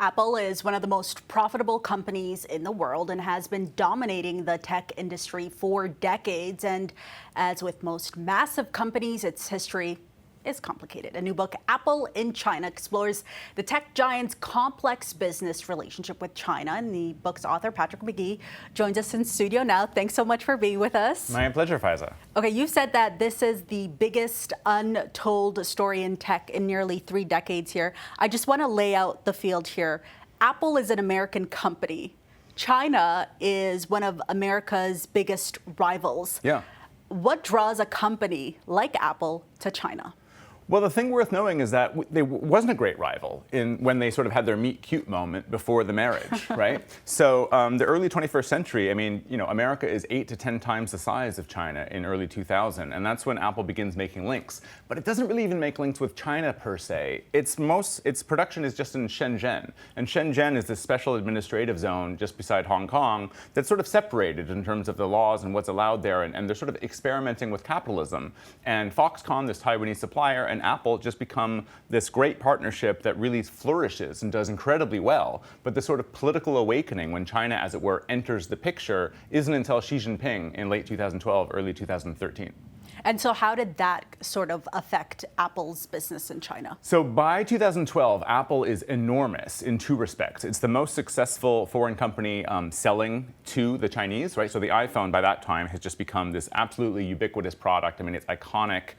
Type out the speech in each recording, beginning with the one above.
Apple is one of the most profitable companies in the world and has been dominating the tech industry for decades. And as with most massive companies, its history is complicated. A new book, Apple in China, explores the tech giant's complex business relationship with China. And the book's author, Patrick McGee, joins us in studio now. Thanks so much for being with us. My pleasure, Faiza. Okay, you said that this is the biggest untold story in tech in nearly 3 decades here. I just want to lay out the field here. Apple is an American company. China is one of America's biggest rivals. Yeah. What draws a company like Apple to China? Well, the thing worth knowing is that they wasn't a great rival when they sort of had their meet cute moment before the marriage, right? So the early 21st century, I mean, America is 8 to 10 times the size of China in early 2000, and that's when Apple begins making links. But it doesn't really even make links with China per se. Its production is just in Shenzhen, and Shenzhen is this special administrative zone just beside Hong Kong that's sort of separated in terms of the laws and what's allowed there, and they're sort of experimenting with capitalism. And Foxconn, this Taiwanese supplier, and Apple just become this great partnership that really flourishes and does incredibly well. But the sort of political awakening when China, as it were, enters the picture isn't until Xi Jinping in late 2012, early 2013. And so how did that sort of affect Apple's business in China? So by 2012, Apple is enormous in 2 respects. It's the most successful foreign company selling to the Chinese, right? So the iPhone by that time has just become this absolutely ubiquitous product. I mean, it's iconic.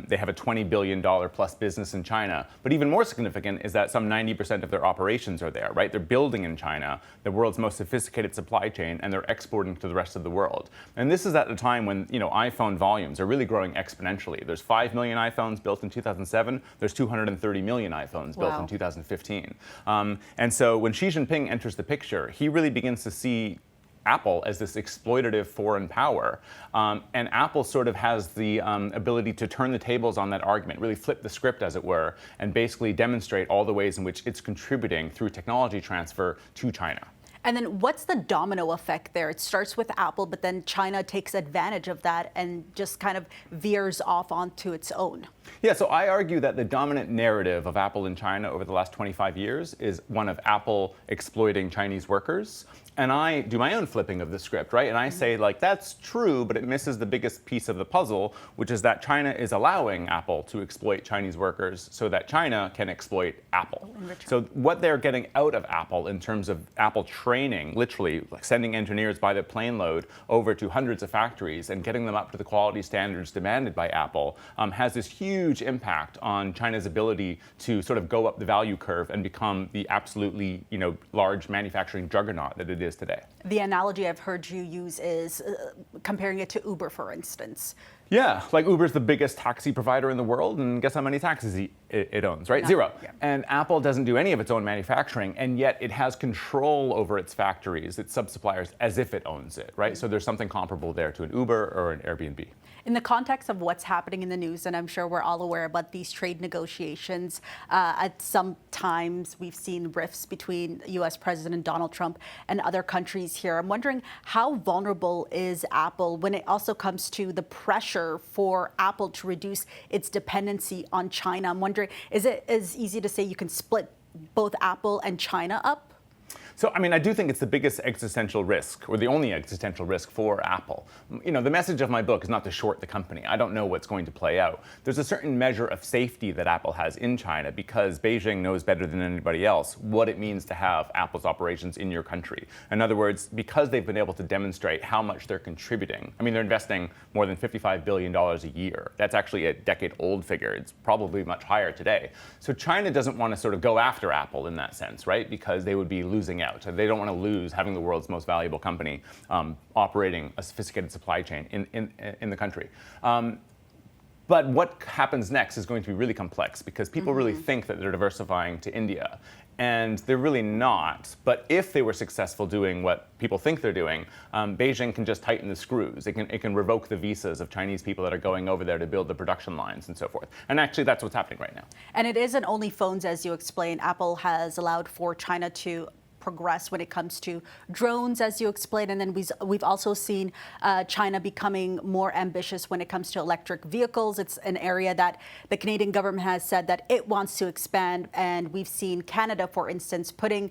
They have a $20 billion plus business in China. But even more significant is that some 90% of their operations are there, right? They're building in China, the world's most sophisticated supply chain, and they're exporting to the rest of the world. And this is at a time when, iPhone volumes are really growing exponentially. There's 5 million iPhones built in 2007. There's 230 million iPhones built in 2015. And so when Xi Jinping enters the picture, he really begins to see Apple as this exploitative foreign power. And Apple sort of has the ability to turn the tables on that argument, really flip the script, as it were, and basically demonstrate all the ways in which it's contributing through technology transfer to China. And then what's the domino effect there? It starts with Apple, but then China takes advantage of that and just kind of veers off onto its own. Yeah, so I argue that the dominant narrative of Apple in China over the last 25 years is one of Apple exploiting Chinese workers. And I do my own flipping of the script, right? And I say, that's true, but it misses the biggest piece of the puzzle, which is that China is allowing Apple to exploit Chinese workers so that China can exploit Apple. So what they're getting out of Apple in terms of Apple training, literally sending engineers by the plane load over to hundreds of factories and getting them up to the quality standards demanded by Apple, has this huge impact on China's ability to sort of go up the value curve and become the absolutely, large manufacturing juggernaut that it is today. The analogy I've heard you use is comparing it to Uber, for instance. Yeah, Uber's the biggest taxi provider in the world, and guess how many taxis it owns, right? None. 0. Yeah. And Apple doesn't do any of its own manufacturing, and yet it has control over its factories, its sub-suppliers, as if it owns it, right? So there's something comparable there to an Uber or an Airbnb. In the context of what's happening in the news, and I'm sure we're all aware about these trade negotiations, at some times we've seen rifts between U.S. President Donald Trump and other countries here. I'm wondering, how vulnerable is Apple when it also comes to the pressure for Apple to reduce its dependency on China? I'm wondering, is it as easy to say you can split both Apple and China up? So, I do think it's the biggest existential risk, or the only existential risk for Apple. The message of my book is not to short the company. I don't know what's going to play out. There's a certain measure of safety that Apple has in China because Beijing knows better than anybody else what it means to have Apple's operations in your country. In other words, because they've been able to demonstrate how much they're contributing. They're investing more than $55 billion a year. That's actually a decade-old figure. It's probably much higher today. So China doesn't want to sort of go after Apple in that sense, right? Because they would be losing out. They don't want to lose having the world's most valuable company operating a sophisticated supply chain in the country. But what happens next is going to be really complex because people really think that they're diversifying to India. And they're really not. But if they were successful doing what people think they're doing, Beijing can just tighten the screws. It can revoke the visas of Chinese people that are going over there to build the production lines and so forth. And actually, that's what's happening right now. And it isn't only phones, as you explained. Apple has allowed for China to progress when it comes to drones, as you explained, and then we've also seen China becoming more ambitious when it comes to electric vehicles. It's an area that the Canadian government has said that it wants to expand, and we've seen Canada, for instance, putting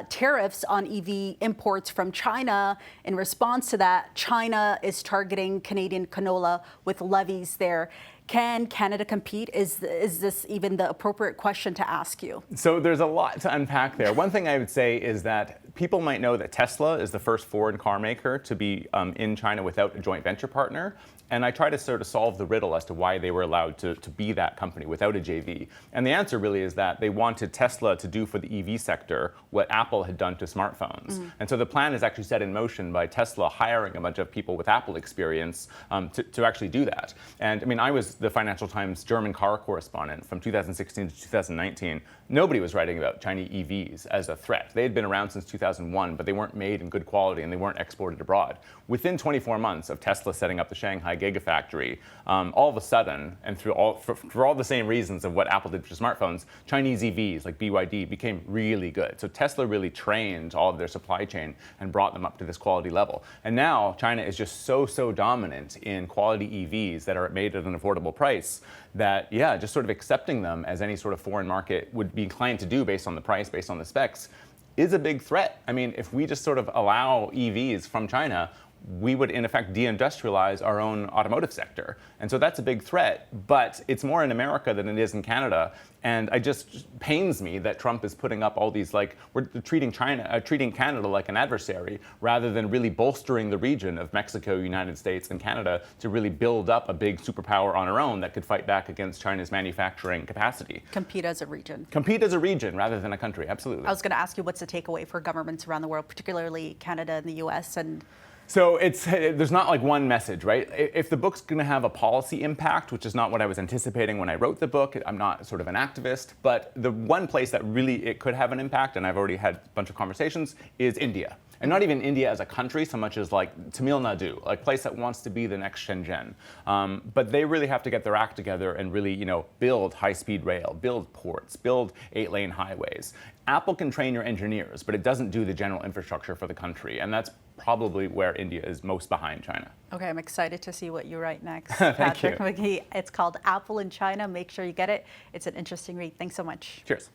tariffs on EV imports from China. In response to that, China is targeting Canadian canola with levies there. Can Canada compete? Is this even the appropriate question to ask you? So there's a lot to unpack there. One thing I would say is that people might know that Tesla is the first foreign car maker to be in China without a joint venture partner. And I try to sort of solve the riddle as to why they were allowed to be that company without a JV. And the answer really is that they wanted Tesla to do for the EV sector what Apple had done to smartphones. And so the plan is actually set in motion by Tesla hiring a bunch of people with Apple experience to actually do that. And I mean, I was the Financial Times German car correspondent from 2016 to 2019. Nobody was writing about Chinese EVs as a threat. They had been around since 2001, but they weren't made in good quality and they weren't exported abroad. Within 24 months of Tesla setting up the Shanghai Gigafactory, all of a sudden, and for all the same reasons of what Apple did for smartphones, Chinese EVs like BYD became really good. So Tesla really trained all of their supply chain and brought them up to this quality level. And now China is just so dominant in quality EVs that are made at an affordable price that, yeah, just sort of accepting them as any sort of foreign market would be inclined to do based on the price, based on the specs, is a big threat. I mean, if we just sort of allow EVs from China, we would in effect deindustrialize our own automotive sector. And so that's a big threat, but it's more in America than it is in Canada. And it just pains me that Trump is putting up all these, like, we're treating Canada like an adversary rather than really bolstering the region of Mexico, United States, and Canada to really build up a big superpower on our own that could fight back against China's manufacturing capacity. Compete as a region. Compete as a region rather than a country, absolutely. I was going to ask you, what's the takeaway for governments around the world, particularly Canada and the US? And so there's not like one message, right? If the book's going to have a policy impact, which is not what I was anticipating when I wrote the book, I'm not sort of an activist, but the one place that really it could have an impact, and I've already had a bunch of conversations, is India. And not even India as a country so much as like Tamil Nadu, like a place that wants to be the next Shenzhen. But they really have to get their act together and really, build high-speed rail, build ports, build 8-lane highways. Apple can train your engineers, but it doesn't do the general infrastructure for the country. And that's probably where India is most behind China. Okay, I'm excited to see what you write next. Thank you. Patrick McGee. It's called Apple in China. Make sure you get it. It's an interesting read. Thanks so much. Cheers.